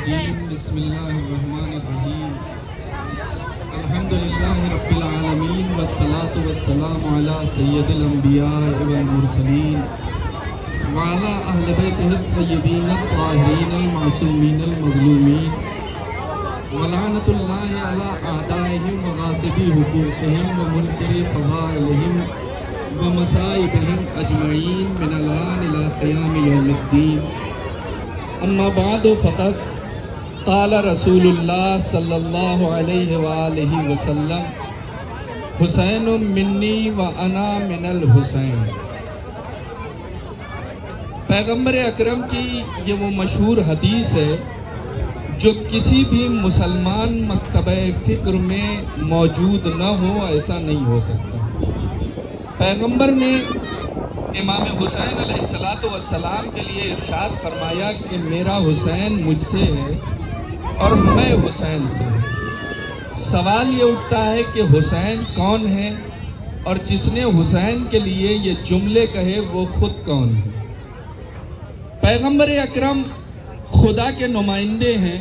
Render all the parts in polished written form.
الرجیم بسم اللہ الرحمن الرحیم الحمدللہ رب العالمین والصلاة والسلام علی سید الانبیاء والمرسلین وعلی اہل بیتہ الطیبین الطاہرین المعصومین المظلومین ولعنۃ اللہ علی اعدائہم وغاصبی حقوقہم ومنکری فضائلہم ومصائبہم اجمعین من الآن الی قیام یوم الدین. اما بعد فقط قال رسول اللہ صلی اللہ علیہ وآلہ وسلم حسین منی و انا من الحسین. پیغمبر اکرم کی یہ وہ مشہور حدیث ہے جو کسی بھی مسلمان مکتبہ فکر میں موجود نہ ہو، ایسا نہیں ہو سکتا. پیغمبر نے امام حسین علیہ السلام کے لیے ارشاد فرمایا کہ میرا حسین مجھ سے ہے اور میں حسین سے ہوں. سوال یہ اٹھتا ہے کہ حسین کون ہے اور جس نے حسین کے لیے یہ جملے کہے وہ خود کون ہے؟ پیغمبر اکرم خدا کے نمائندے ہیں،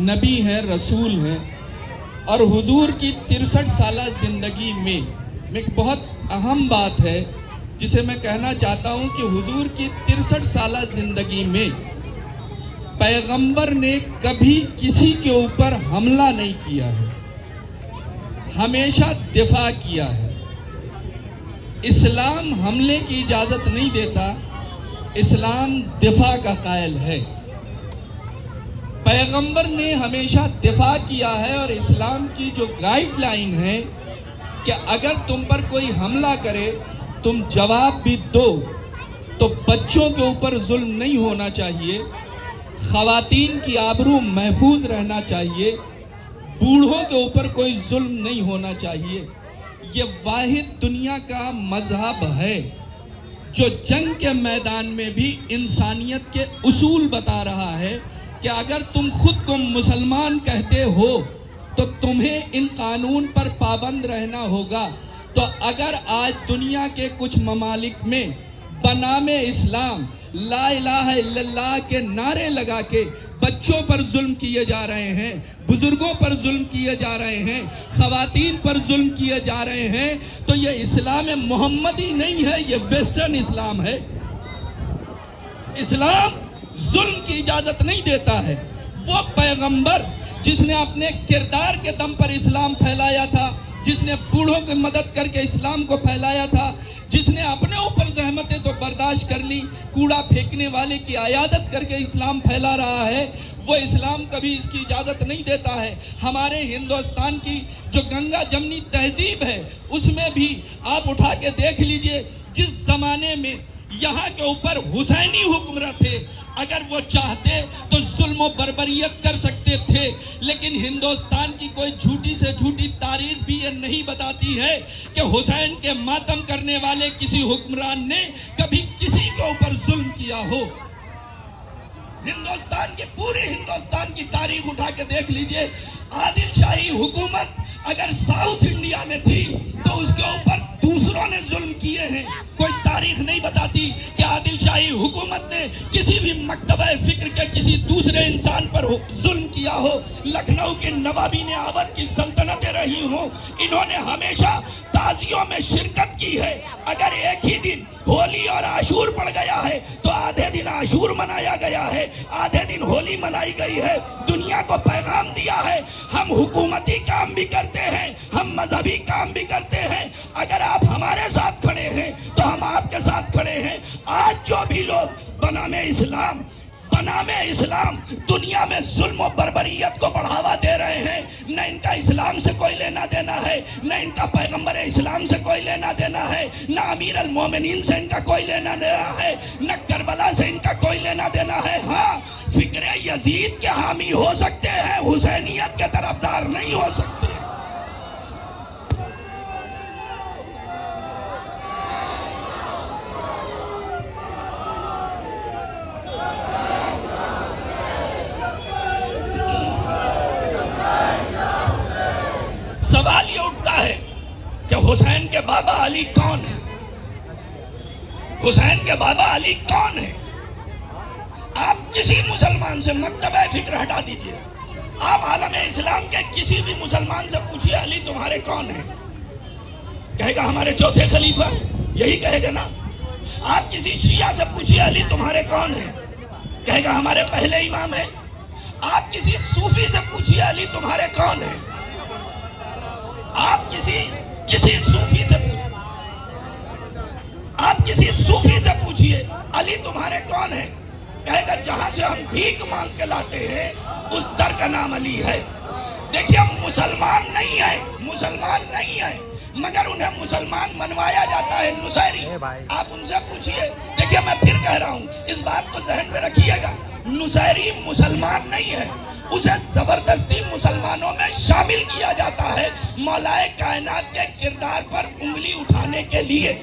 نبی ہیں، رسول ہیں، اور حضور کی 63 سالہ زندگی میں ایک بہت اہم بات ہے جسے میں کہنا چاہتا ہوں کہ حضور کی 63 سالہ زندگی میں پیغمبر نے کبھی کسی کے اوپر حملہ نہیں کیا ہے، ہمیشہ دفاع کیا ہے. اسلام حملے کی اجازت نہیں دیتا، اسلام دفاع کا قائل ہے. پیغمبر نے ہمیشہ دفاع کیا ہے اور اسلام کی جو گائیڈ لائن ہے کہ اگر تم پر کوئی حملہ کرے تم جواب بھی دو، تو بچوں کے اوپر ظلم نہیں ہونا چاہیے، خواتین کی آبرو محفوظ رہنا چاہیے، بوڑھوں کے اوپر کوئی ظلم نہیں ہونا چاہیے. یہ واحد دنیا کا مذہب ہے جو جنگ کے میدان میں بھی انسانیت کے اصول بتا رہا ہے کہ اگر تم خود کو مسلمان کہتے ہو تو تمہیں ان قانون پر پابند رہنا ہوگا. تو اگر آج دنیا کے کچھ ممالک میں بنام اسلام لا الہ الا اللہ کے نعرے لگا کے بچوں پر ظلم کیے جا رہے ہیں، بزرگوں پر ظلم کیے جا رہے ہیں، خواتین پر ظلم کیے جا رہے ہیں، تو یہ اسلام محمدی نہیں ہے، یہ ویسٹرن اسلام ہے. اسلام ظلم کی اجازت نہیں دیتا ہے. وہ پیغمبر جس نے اپنے کردار کے دم پر اسلام پھیلایا تھا، جس نے بوڑھوں کی مدد کر کے اسلام کو پھیلایا تھا، جس نے اپنے اوپر زحمتیں تو برداشت کر لی، کوڑا پھینکنے والے کی عیادت کر کے اسلام پھیلا رہا ہے، وہ اسلام کبھی اس کی اجازت نہیں دیتا ہے. ہمارے ہندوستان کی جو گنگا جمنی تہذیب ہے اس میں بھی آپ اٹھا کے دیکھ لیجئے، جس زمانے میں یہاں کے اوپر حسینی حکمراں تھے، اگر وہ چاہتے تو ظلم و بربریت کر سکتے تھے، لیکن ہندوستان کی کوئی جھوٹی سے جھوٹی تاریخ بھی یہ نہیں بتاتی ہے کہ حسین کے ماتم کرنے والے کسی حکمران نے کبھی کسی کے اوپر ظلم کیا ہو. پورے ہندوستان کی تاریخ اٹھا کے دیکھ لیجئے، عادل شاہی حکومت اگر ساؤتھ انڈیا میں تھی تو اس کے اوپر دوسروں نے ظلم کیے ہیں. کوئی تاریخ نہیں بتاتی کہ عادل شاہی حکومت نے کسی بھی مکتبہ فکر کے کسی دوسرے انسان پر ظلم کیا ہو. لکھنؤ کے نوابین آور کی سلطنتیں رہی ہوں، انہوں نے ہمیشہ تعزیوں میں شرکت کی ہے. اگر ایک ہی دن ہولی اور عاشور پڑ گیا ہے تو آدھے دن عاشور منایا گیا ہے، آدھے دن ہولی منائی گئی ہے. دنیا کو پیغام دیا ہے ہم حکومتی کام بھی کرتے ہیں، ہم مذہبی کام بھی کرتے ہیں. اگر آپ ہمارے ساتھ کھڑے ہیں تو ہم آپ کے ساتھ کھڑے ہیں. آج جو بھی لوگ بنام اسلام دنیا میں ظلم و بربریت کو بڑھاوا دے رہے ہیں، نہ ان کا اسلام سے کوئی لینا دینا ہے، نہ ان کا پیغمبر اسلام سے کوئی لینا دینا ہے، نہ امیر المومنین سے ان کا کوئی لینا دینا ہے، نہ کربلا سے ان کا کوئی لینا دینا ہے. ہاں، فکر یزید کے حامی ہو سکتے ہیں، حسینیت کے طرفدار نہیں ہو سکتے. سوال یہ اٹھتا ہے کہ حسین کے بابا علی کون ہے؟ حسین کے بابا علی کون ہے؟ آپ کسی مسلمان سے مکتبہ فکر ہٹا دیجیے، آپ عالم اسلام کے کسی بھی مسلمان سے پوچھیے علی تمہارے کون ہیں، کہے گا ہمارے چوتھے خلیفہ ہیں، یہی کہے گا نا۔ آپ کسی شیعہ سے پوچھیے علی تمہارے کون ہیں، کہے گا ہمارے پہلے امام ہیں۔ آپ کسی صوفی سے پوچھیے علی تمہارے کون ہیں، آپ کسی صوفی سے پوچھیے، آپ کسی صوفی سے پوچھیے علی تمہارے کون ہیں، کہے گا جہاں سے ہم بھیک مانگ کے لاتے ہیں اس در کا نام علی ہے۔ دیکھیے ہم مسلمان نہیں ہیں مگر انہیں مسلمان منوایا جاتا ہے، نصیری۔ آپ ان سے پوچھئے، دیکھیے میں پھر کہہ رہا ہوں، اس بات کو ذہن میں رکھیے گا، نصیری مسلمان نہیں ہے، اسے زبردستی مسلمانوں میں شامل کیا جاتا ہے مولا کائنات کے کردار پر انگلی اٹھانے کے لیے۔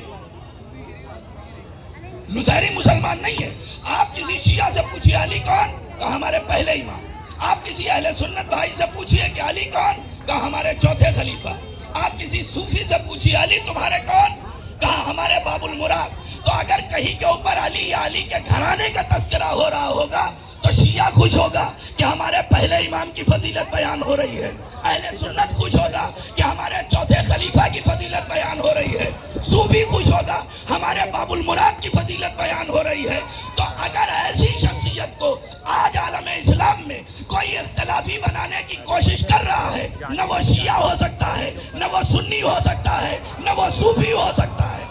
نصیری مسلمان نہیں ہے۔ آپ کسی شیعہ سے پوچھئے علی کون، کہا ہمارے پہلے امام۔ آپ کسی اہل سنت بھائی سے پوچھئے کہ علی کون، کہا ہمارے چوتھے خلیفہ۔ آپ کسی صوفی سے پوچھئے علی تمہارے کون، کہا ہمارے باب المراد۔ تو اگر کہیں کے اوپر علی یا علی کے گھرانے کا تذکرہ ہو رہا ہوگا تو شیعہ خوش ہوگا کہ ہمارے پہلے امام کی فضیلت بیان ہو رہی ہے، اہل سنت خوش ہوگا کہ ہمارے چوتھے خلیفہ کی فضیلت بیان ہو رہی ہے، صوفی خوش ہوگا ہمارے باب المراد کی فضیلت بیان ہو رہی ہے۔ تو اگر ایسی شخصیت کو آج عالم اسلام میں کوئی اختلافی بنانے کی کوشش کر رہا ہے، نہ وہ شیعہ ہو سکتا ہے، نہ وہ سنی ہو سکتا ہے، نہ وہ صوفی ہو سکتا ہے،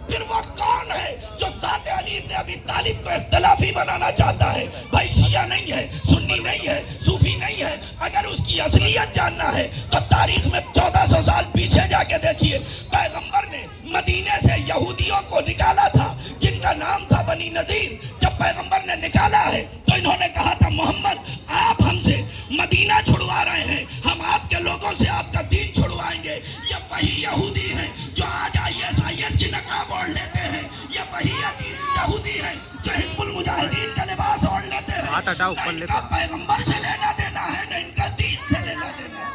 پھر وہ کون ہے جو ذات علی ابن ابی طالب کو اختلافی بنانا چاہتا ہے؟ بھائی شیعہ نہیں ہے، سنی نہیں ہے، صوفی نہیں ہے۔ اگر اس کی اصلیت جاننا ہے تو تاریخ میں 1400 سال پیچھے جا کے دیکھیے، پیغمبر نے مدینے سے یہودیوں کو نکالا تھا جن کا نام تھا بنی نذیر۔ جب پیغمبر نے نکالا ہے تو انہوں نے کہا تھا محمد آپ ہم سے مدینہ چھڑوا رہے ہیں، ہم آپ کے لوگوں سے آپ کا دین چھڑوائیں گے۔ یہ وہی یہودی ہیں جو آج IS کی نقاب اوڑھ لیتے ہیں، یہ وہی یہودی ہیں جو حزب المجاہدین کا لباس اوڑھ لیتے ہیں۔ نہ ان کا پیغمبر سے لینا دینا ہے، نہ ان کا دین سے لینا دینا ہے۔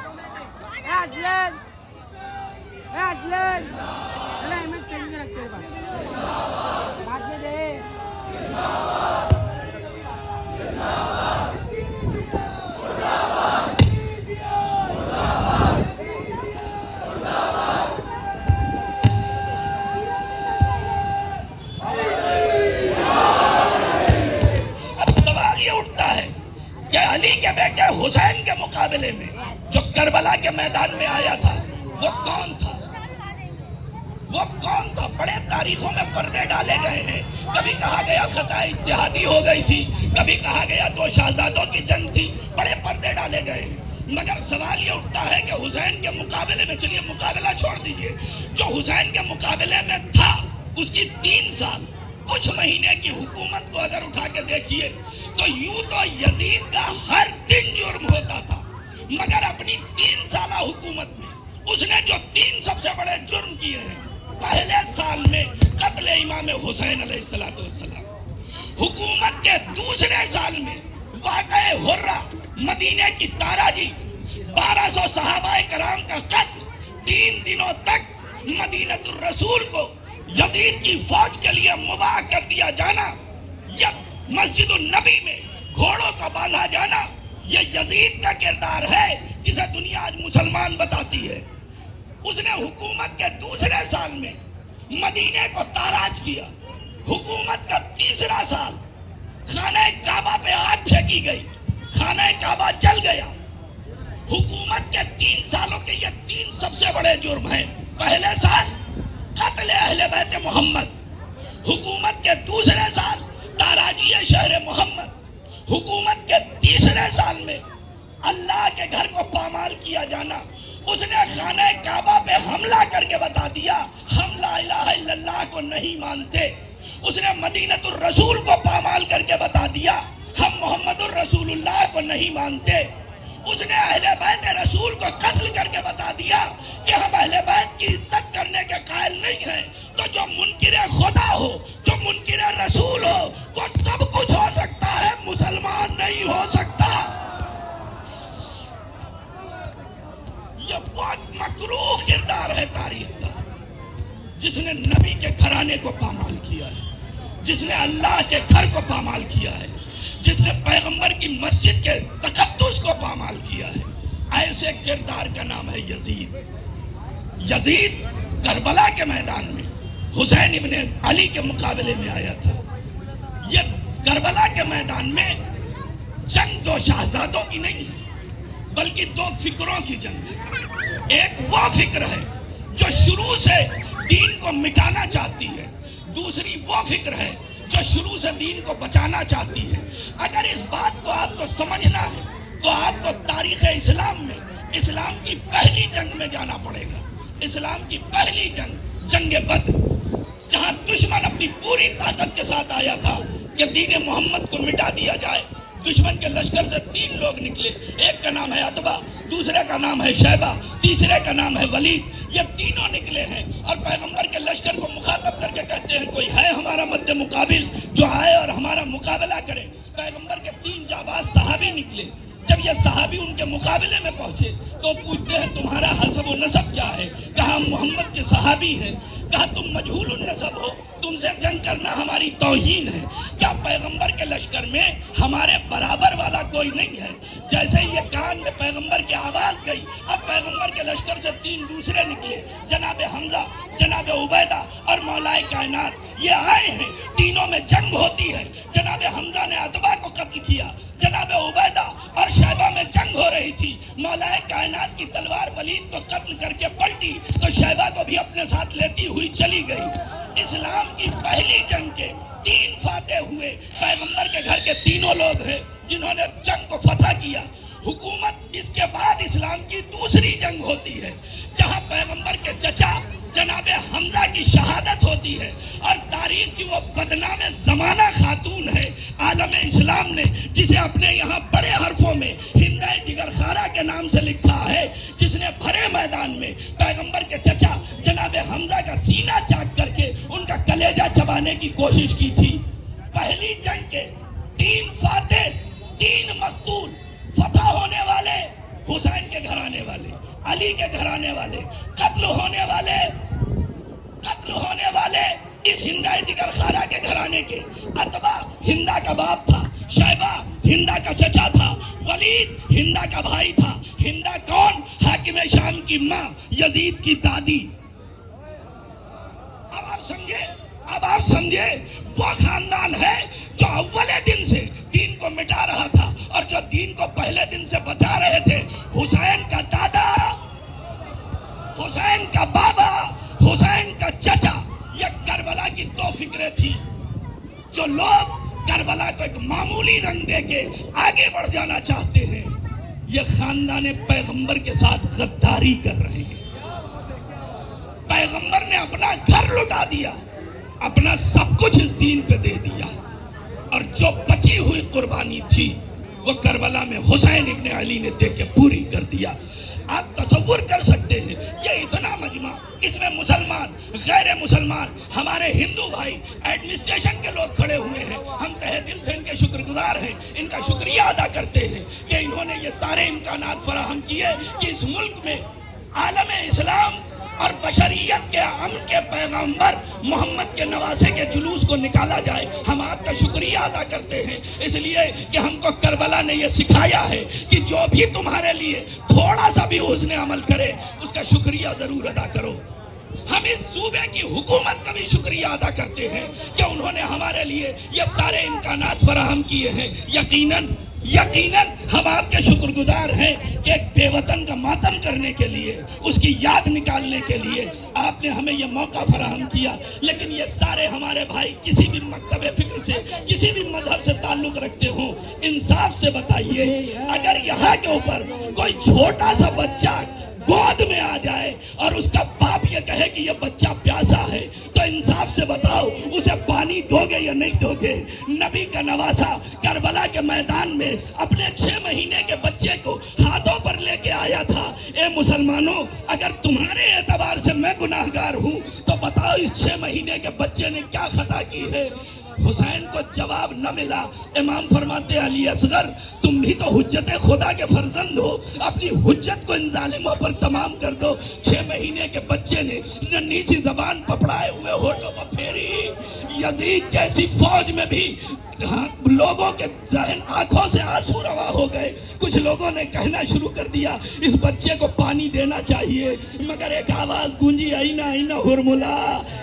علی کے بیٹے حسین کے مقابلے میں جو کربلا کے میدان میں آیا تھا وہ کون تھا؟ وہ کون تھا؟ بڑے تاریخوں میں پردے ڈالے گئے ہیں، کبھی کہا گیا خطا اتحادی ہو گئی تھی، کبھی کہا گیا دو شہزادوں کی جنگ تھی، بڑے پردے ڈالے گئے ہیں۔ مگر سوال یہ اٹھتا ہے کہ حسین کے مقابلے میں، چلیے مقابلہ چھوڑ دیجئے، جو حسین کے مقابلے میں تھا اس کی 3 سال کچھ مہینے کی حکومت کو اگر اٹھا کے دیکھیے تو یوں تو یزید کا ہر دن جرم ہوتا تھا، مگر اپنی 3 سالہ حکومت میں اس نے جو 3 سب سے بڑے جرم کیے ہیں، پہلے سال میں قتل امام حسین علیہ السلام، حکومت کے دوسرے سال میں واقع حرہ مدینے کی تاراجی، 1200 صحابہ کرام کا قتل، 3 دنوں تک مدینۃ الرسول کو یزید کی فوج کے لیے مباح کر دیا جانا، یا مسجد النبی میں گھوڑوں کا باندھا جانا، یہ یزید کا کردار ہے جسے دنیا آج مسلمان بتاتی ہے۔ اس نے حکومت کے دوسرے سال میں مدینے کو تاراج کیا، حکومت کا تیسرا سال خانہ کعبہ پہ آگ پھینکی گئی، خانہ کعبہ جل گیا۔ حکومت کے 3 سالوں کے یہ 3 سب سے بڑے جرم ہیں۔ پہلے سال قتل اہل بیت محمد، حکومت کے دوسرے سال تاراجی شہر محمد، حکومت کے تیسرے سال میں اللہ کے گھر کو پامال کیا جانا۔ اس نے خانہ کعبہ پہ حملہ کر کے بتا دیا ہم لا الہ الا اللہ کو نہیں مانتے۔ اس نے مدینۃ الرسول کو پامال کر کے بتا دیا ہم محمد الرسول اللہ کو نہیں مانتے۔ اس نے اہل بیت رسول کو قتل کر کے بتا دیا کہ ہم اہل بیت کی عزت کرنے کے قائل نہیں ہیں۔ تو جو منکر خدا ہو، جو منکر رسول ہو، وہ سب کچھ ہو سکتا ہے، مسلمان نہیں ہو سکتا۔ یہ بہت مکروہ کردار ہے تاریخ کا، جس نے نبی کے گھرانے کو پامال کیا ہے، جس نے اللہ کے گھر کو پامال کیا ہے، جس نے پیغمبر کی مسجد کے تقدس کو پامال کیا ہے، ایسے کردار کا نام ہے یزید۔ یزید کربلا کے میدان میں حسین ابن علی کے مقابلے میں آیا تھا۔ یہ کربلا کے میدان میں جنگ دو شہزادوں کی نہیں ہے، بلکہ دو فکروں کی جنگ ہے۔ ایک وہ فکر ہے جو شروع سے دین کو مٹانا چاہتی ہے، دوسری وہ فکر ہے جو شروع سے دین کو بچانا چاہتی ہے۔ اگر اس بات کو آپ کو سمجھنا ہے تو آپ کو تاریخ اسلام میں اسلام کی پہلی جنگ میں جانا پڑے گا۔ اسلام کی پہلی جنگ، جنگ بدر، جہاں دشمن اپنی پوری طاقت کے ساتھ آیا تھا کہ دین محمد کو مٹا دیا جائے۔ دشمن کے لشکر سے 3 لوگ نکلے، ایک کا نام ہے عتبہ، دوسرے کا نام ہے شیبہ، تیسرے کا نام ہے ولید۔ یہ تینوں نکلے ہیں اور پیغمبر کے لشکر کو مخاطب کر کے کہتے ہیں کوئی ہے ہمارا مد مقابل جو آئے اور ہمارا مقابلہ کرے۔ پیغمبر کے 3 جانباز صحابی نکلے۔ جب یہ صحابی ان کے مقابلے میں پہنچے تو پوچھتے ہیں تمہارا حسب و نسب کیا ہے؟ کہا محمد کے صحابی ہیں۔ کہا تم مجہول النسب ہو، تم سے جنگ کرنا ہماری توہین ہے۔ کیا پیغمبر کے لشکر میں ہمارے برابر والا کوئی نہیں ہے؟ جیسے یہ کان میں پیغمبر کی آواز گئی، اب پیغمبر کے لشکر سے 3 دوسرے نکلے، جناب حمزہ، جناب عبیدہ اور مولا کائنات۔ یہ آئے ہیں، تینوں میں جنگ ہوتی ہے۔ جناب حمزہ نے عتبہ کو قتل کیا، جناب عبیدہ اور شیبہ میں جنگ ہو رہی تھی۔ مولا کائنات کی تلوار ولید کو قتل کر کے پلٹی تو شیبہ کو بھی اپنے ساتھ لیتی ہوئی چلی گئی۔ اسلام کی پہلی جنگ کے 3 فاتح ہوئے، پیغمبر کے گھر کے تینوں لوگ ہیں جنہوں نے جنگ کو فتح کیا۔ حکومت اس کے بعد اسلام کی دوسری جنگ ہوتی ہے جہاں پیغمبر کے چچا جناب حمزہ کی شہادت ہوتی ہے، اور تاریخ کی وہ بدنام زمانہ خاتون ہے عالم اسلام نے، جسے اپنے یہاں بڑے حرفوں میں ہندہ جگر خارا کے نام سے لکھا ہے، جس نے بھرے میدان میں پیغمبر کے چچا جناب حمزہ کا سینہ چاک کر کے ان کا کلیجہ چبانے کی کوشش کی تھی۔ پہلی جنگ کے 3 فاتح، 3 مقتول، فتح ہونے والے حسین کے گھرانے والے، علی کے گھرانے والے، قتل ہونے والے اس ہندہ جگر خارا کے گھرانے کے۔ عتبہ ہندہ کا باپ تھا، شیبہ ہندہ کا چچا تھا، ولید ہندہ کا بھائی تھا۔ ہندہ کون؟ حاکم شام کی ماں، یزید کی دادی۔ اب آپ سمجھے وہ خاندان ہے جو اولے دن سے دین کو مٹا رہا تھا اور جو دین کو پہلے دن سے بچا رہے تھے۔ حسین کا دادا، حسین کا بابا، حسین کا چچا، یہ کربلا کی 2 فکریں تھی۔ جو لوگ کربلا کو ایک معمولی رنگ دے کے آگے بڑھ جانا چاہتے ہیں، یہ خاندان پیغمبر کے ساتھ غداری کر رہے ہیں۔ پیغمبر نے اپنا گھر لٹا دیا، اپنا سب کچھ اس دین پہ دے دیا، اور جو بچی ہوئی قربانی تھی وہ کربلا میں حسین ابن علی نے دے کے پوری کر دیا۔ آپ تصور کر سکتے ہیں یہ اتنا مجمع، اس میں مسلمان، غیر مسلمان، ہمارے ہندو بھائی، ایڈمنسٹریشن کے لوگ کھڑے ہوئے ہیں۔ ہم تہہ دل سے ان کے شکر گزار ہیں، ان کا شکریہ ادا کرتے ہیں کہ انہوں نے یہ سارے امکانات فراہم کیے کہ اس ملک میں عالم اسلام اور بشریت کے امن کے پیغمبر محمد کے نواسے کے جلوس کو نکالا جائے۔ ہم آپ کا شکریہ ادا کرتے ہیں، اس لیے کہ ہم کو کربلا نے یہ سکھایا ہے کہ جو بھی تمہارے لیے تھوڑا سا بھی حسن عمل کرے اس کا شکریہ ضرور ادا کرو۔ ہم اس صوبے کی حکومت کا بھی شکریہ ادا کرتے ہیں کہ انہوں نے ہمارے لیے یہ سارے امکانات فراہم کیے ہیں۔ یقیناً ہم آپ کے شکر گزار ہیں کہ ایک بے وطن کا ماتم کرنے کے لیے، اس کی یاد نکالنے کے لیے آپ نے ہمیں یہ موقع فراہم کیا۔ لیکن یہ سارے ہمارے بھائی کسی بھی مکتب فکر سے، کسی بھی مذہب سے تعلق رکھتے ہوں، انصاف سے بتائیے، اگر یہاں کے اوپر کوئی چھوٹا سا بچہ گود میں آ جائے اور اس کا باپ یہ کہے کہ یہ بچہ پیاسا ہے تو انصاف سے بتاؤ اسے پانی دو گے یا نہیں دو گے؟ نبی کا نواسا کربلا کے میدان میں اپنے 6 مہینے کے بچے کو ہاتھوں پر لے کے آیا تھا۔ اے مسلمانوں، اگر تمہارے اعتبار سے میں گناہگار ہوں تو بتاؤ اس 6 مہینے کے بچے نے کیا خطا کی ہے؟ حسین کو جواب نہ ملا. امام فرماتے ہیں علی اصغر تم بھی تو حجت خدا کے فرزند ہو, اپنی حجت کو ان ظالموں پر تمام کر دو. 6 مہینے کے بچے نے ننھی سی زبان پپڑائے ہوئے ہونٹوں پر پھیری. یزید جیسی فوج میں بھی لوگوں کے ذہن آنکھوں سے آنسو روا ہو گئے. کچھ لوگوں نے کہنا شروع کر دیا اس بچے کو پانی دینا چاہیے, مگر ایک آواز گونجی اینا اینا ہرملا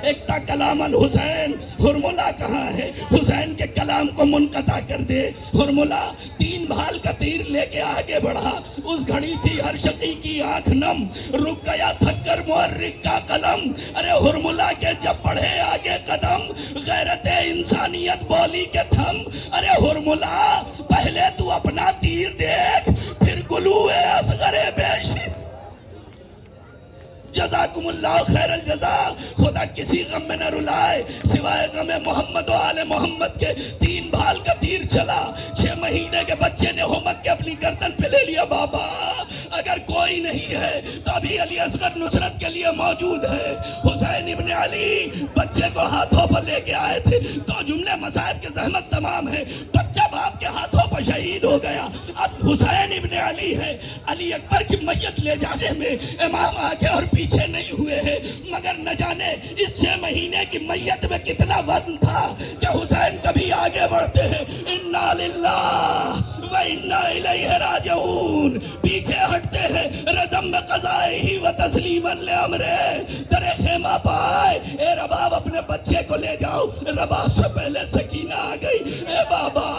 ایکتا کلام الحسین. ہرملا کہاں ہے؟ حسین کے کلام کو منقطع کر دے. ہرملا 3 بھال کا تیر لے کے آگے بڑھا. اس گھڑی تھی ہر شقی کی آنکھ نم, رک گیا تھک کر محرک کا قلم. ارے ہرملا کے جب بڑھے آگے قدم, غیرت انسانیت بولی کے تھم. ارے ہرملا پہلے تو اپنا تیر دیکھ پھر گلوئے اصغر بیشی. جزاکم اللہ خیر الجزا. خدا کسی غم میں نہ رلائے سوائے غم محمد و آل محمد کے. 3 بھال کا تیر چلا. 6 مہینے کے بچے نے ہومک کے اپنی گردن پہ لے لیا. بابا اگر کوئی نہیں ہے تو ابھی علی اصغر نصرت کے لیے موجود ہے. حسین ابن علی بچے کو ہاتھوں پر لے کے آئے تھے. 2 جملے مصائب کے زحمت تمام ہے. بچہ باپ کے ہاتھوں پر شہید ہو گیا. اب حسین ابن علی ہے. علی اکبر کی میت لے جانے میں امام آگے اور پیچھے نہیں ہوئے ہیں, مگر نہ جانے اس 6 مہینے کی میت میں کتنا وزن تھا کہ حسین کبھی آگے بڑھتے ہیں انا للہ و انا الیہ راجعون, پیچھے ہٹتے ہیں رزم میں قضائہ و تسلیما لامرہ. در خیمہ پائے اے رباب اپنے بچے کو لے جاؤ. رباب سے پہلے سکینہ آ گئی. اے بابا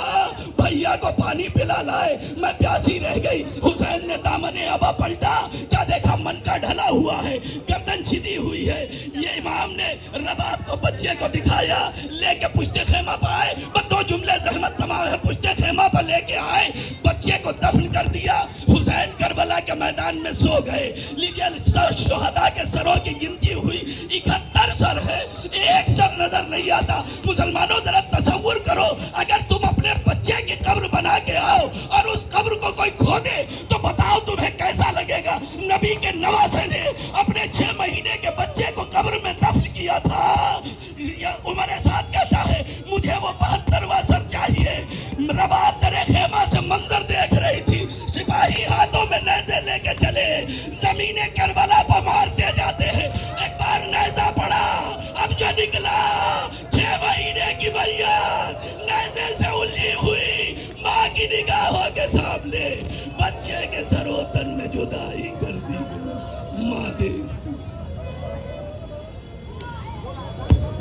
بھیا کو پانی پلا لائے, میں پیاسی رہ گئی. حسین نے دامن ابا پلٹا, کیا دیکھا من کا ڈھلا ہوا ہے, گردن چھدی ہوئی ہے. یہ امام نے رباب کو بچے کو دکھایا, لے کے پشت خیمہ پر آئے. بس 2 جملے زحمت تمام ہے. پشت خیمہ پر لے کے آئے, بچے کو دفن کر دیا. حسین کربلا کے میدان میں سو گئے. لیجیے شہداء کے سروں کی گنتی ہوئی 71 سر ہے, ایک سر نظر نہیں آتا. مسلمانوں ذرا تصور کرو اگر تم اپنے بچے کی قبر بنا کے آؤ اور اس قبر کو کوئی کھودے تو بتاؤ تمہیں کیسا لگے گا. نبی کے نواسے نے اپنے 6 مہینے کے بچے کو قبر میں دفن کیا تھا. عمر سعد کہتا ہے مجھے وہ 72واں سر چاہیے. رباب در خیمہ سے منظر دیکھ رہی تھی, سپاہی ہاتھوں میں نیزے لے کے چلے, زمین کربلا پر مارتے جاتے ہیں. ایک بار نیزہ پڑا, اب جو نکلا 6 مہینے کی میت نیزے سے الجھی ہوئی, ماں کی نگاہوں کے سامنے بچے کے سر و تن میں جدائی کر دی گئی. ماں دیکھ